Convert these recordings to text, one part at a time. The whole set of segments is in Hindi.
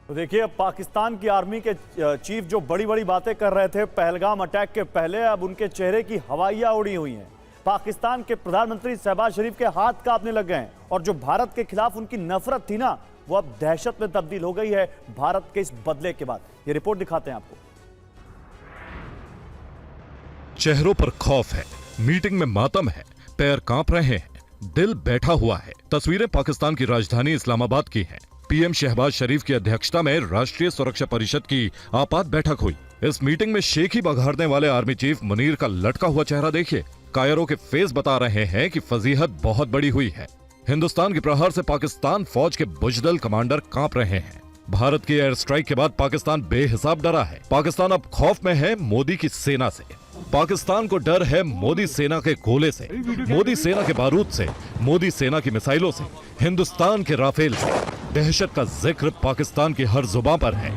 तो देखिए, अब पाकिस्तान की आर्मी के चीफ जो बड़ी बड़ी बातें कर रहे थे पहलगाम अटैक के पहले, अब उनके चेहरे की हवाइयां उड़ी हुई हैं। पाकिस्तान के प्रधानमंत्री शहबाज शरीफ के हाथ कांपने लग गए हैं और जो भारत के खिलाफ उनकी नफरत थी ना, वो अब दहशत में तब्दील हो गई है भारत के इस बदले के बाद। ये रिपोर्ट दिखाते हैं आपको। चेहरों पर खौफ है, मीटिंग में मातम है, पैर कांप रहे हैं, दिल बैठा हुआ है। तस्वीरें पाकिस्तान की राजधानी इस्लामाबाद की हैं। पीएम शहबाज शरीफ की अध्यक्षता में राष्ट्रीय सुरक्षा परिषद की आपात बैठक हुई। इस मीटिंग में शेख ही बघाड़ने वाले आर्मी चीफ मुनीर का लटका हुआ चेहरा देखिए। कायरों के फेस बता रहे हैं कि फजीहत बहुत बड़ी हुई है। हिंदुस्तान के प्रहार से पाकिस्तान फौज के बुजदल कमांडर कांप रहे हैं। भारत की एयर स्ट्राइक के बाद पाकिस्तान बेहिसाब डरा है। पाकिस्तान अब खौफ में है मोदी की सेना से। पाकिस्तान को डर है मोदी सेना के गोले से, मोदी सेना के बारूद से, मोदी सेना की मिसाइलों से, हिंदुस्तान के राफेल से। दहशत का जिक्र पाकिस्तान की हर जुबान पर है।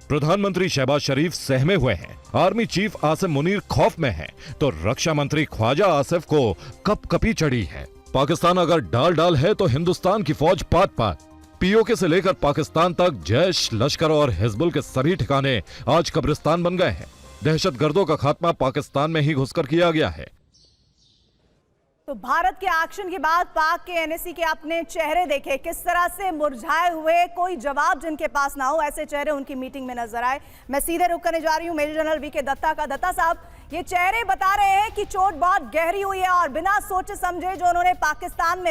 प्रधानमंत्री शहबाज शरीफ सहमे हुए हैं, आर्मी चीफ आसिम मुनीर खौफ में है, तो रक्षा मंत्री ख्वाजा आसिफ को कपकपी चढ़ी है। पाकिस्तान अगर डाल डाल है तो हिंदुस्तान की फौज पात पात। पीओके से लेकर पाकिस्तान तक जैश, लश्कर और हिजबुल के सभी ठिकाने आज कब्रिस्तान बन गए हैं। दहशतगर्दों का खात्मा पाकिस्तान में ही घुसकर किया गया है। तो भारत के एक्शन के बाद पाक के एनएसी के अपने चेहरे देखे, किस तरह से मुरझाए हुए, कोई जवाब जिनके पास ना हो, ऐसे चेहरे उनकी मीटिंग में नजर आए। मैं सीधे रुक करने जा रही हूं मेजर जनरल वीके दत्ता का। दत्ता साहब, ये चेहरे बता रहे हैं कि चोट बहुत गहरी हुई है और बिना सोचे समझे जो उन्होंने पाकिस्तान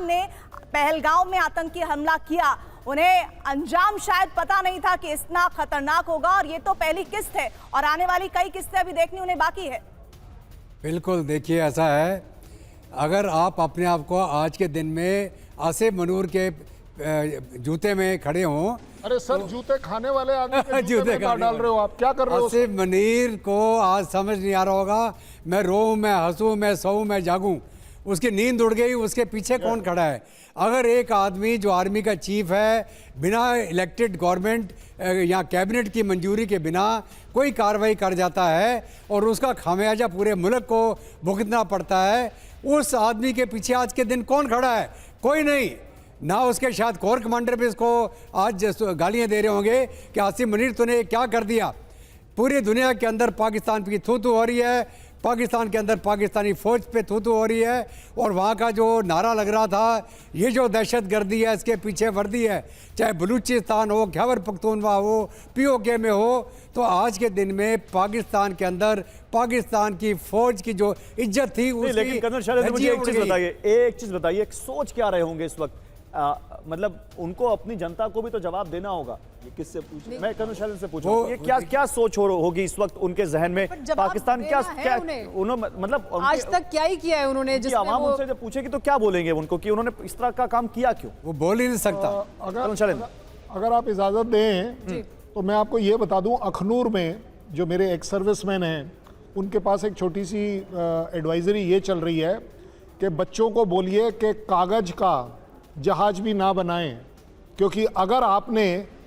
ने पहलगाम में आतंकी हमला किया, उन्हें अंजाम शायद पता नहीं था कि इतना खतरनाक होगा। और ये तो पहली किस्त है और आने वाली कई किस्तें अभी देखनी उन्हें बाकी है। बिल्कुल, देखिए ऐसा है, अगर आप अपने आप को आज के दिन में आसिफ मनूर के जूते में खड़े हों। अरे सर, जूते खाने वाले आदमी के जूते में डाल रहे हो आप, क्या कर रहे हो? आसिफ मुनीर को आज समझ नहीं आ रहा होगा, मैं रोऊं, मैं हंसूं, मैं सोऊं, मैं जागूं। उसकी नींद उड़ गई, उसके पीछे कौन खड़ा है? अगर एक आदमी जो आर्मी का चीफ है, बिना इलेक्टेड गवर्नमेंट या कैबिनेट की मंजूरी के बिना कोई कार्रवाई कर जाता है और उसका खामियाजा पूरे मुल्क को भुगतना पड़ता है, उस आदमी के पीछे आज के दिन कौन खड़ा है? कोई नहीं। ना उसके शायद कोर कमांडर भी इसको आज गालियां दे रहे होंगे कि आसिफ मुनीर तूने क्या कर दिया। पूरी दुनिया के अंदर पाकिस्तान की थू-थू हो रही है, पाकिस्तान के अंदर पाकिस्तानी फौज पे थू-थू हो रही है और वहाँ का जो नारा लग रहा था, ये जो दहशतगर्दी है इसके पीछे वर्दी है, चाहे बलूचिस्तान हो, खैबर पख्तूनवा हो, पीओके में हो, तो आज के दिन में पाकिस्तान के अंदर पाकिस्तान की फौज की जो इज्जत थी उसकी। लेकिन कर्नल शैलेंद्र, मुझे एक चीज बताइए, सोच क्या रहे होंगे इस वक्त? मतलब उनको अपनी जनता को भी तो जवाब देना होगा। ये किससे पूछे? मैं कर्नल शैलेंद्र से पूछूं, ये क्या सोच होगी इस वक्त उनके जहन में? पाकिस्तान क्या उन्होंने मतलब आज तक क्या ही किया है उन्होंने? आवाम उनसे जब पूछेगी तो क्या बोलेंगे उनको कि उन्होंने इस तरह का काम किया क्यों? वो बोल ही नहीं सकता। अगर आप इजाजत दें तो मैं आपको ये बता दूं, अखनूर में जो मेरे एक्स सर्विसमैन हैं, उनके पास एक छोटी सी एडवाइजरी ये चल रही है कि बच्चों को बोलिए कि कागज का जहाज भी ना बनाएं, क्योंकि अगर आपने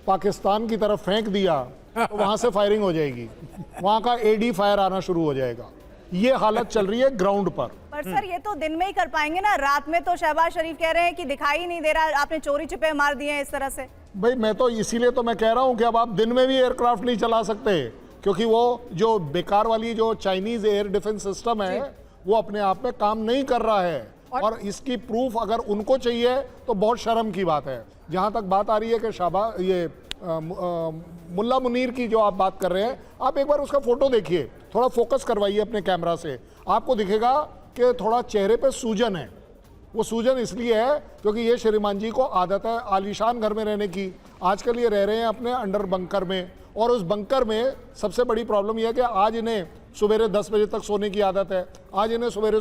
पाकिस्तान की तरफ फेंक दिया तो वहां से फायरिंग हो जाएगी, वहां का एडी फायर आना शुरू हो जाएगा। ये हालत चल रही है ग्राउंड पर। सर, ये तो दिन में ही कर पाएंगे ना, रात में तो शहबाज शरीफ कह रहे हैं कि दिखाई नहीं दे रहा, आपने चोरी छिपे मार दिए हैं इस तरह से। भाई, मैं तो इसीलिए तो मैं कह रहा हूं कि अब आप दिन में भी एयरक्राफ्ट नहीं चला सकते, क्योंकि वो जो बेकार वाली जो चाइनीज एयर डिफेंस सिस्टम है वो अपने आप में काम नहीं कर रहा है। और इसकी प्रूफ अगर उनको चाहिए तो बहुत शर्म की बात है। जहां तक बात आ रही है कि मुल्ला मुनीर की जो आप बात कर रहे हैं, आप एक बार उसका फोटो देखिए, थोड़ा फोकस करवाइए अपने कैमरा से, आपको दिखेगा कि थोड़ा चेहरे पे सूजन है। वो सूजन इसलिए है क्योंकि ये श्रीमान जी को आदत है आलीशान घर में रहने की। आजकल ये रह रहे हैं अपने अंडर बंकर में, और उस बंकर में सबसे बड़ी प्रॉब्लम यह है कि आज इन्हें सवेरे 10 बजे तक सोने की आदत है। आज इन्हें सवेरे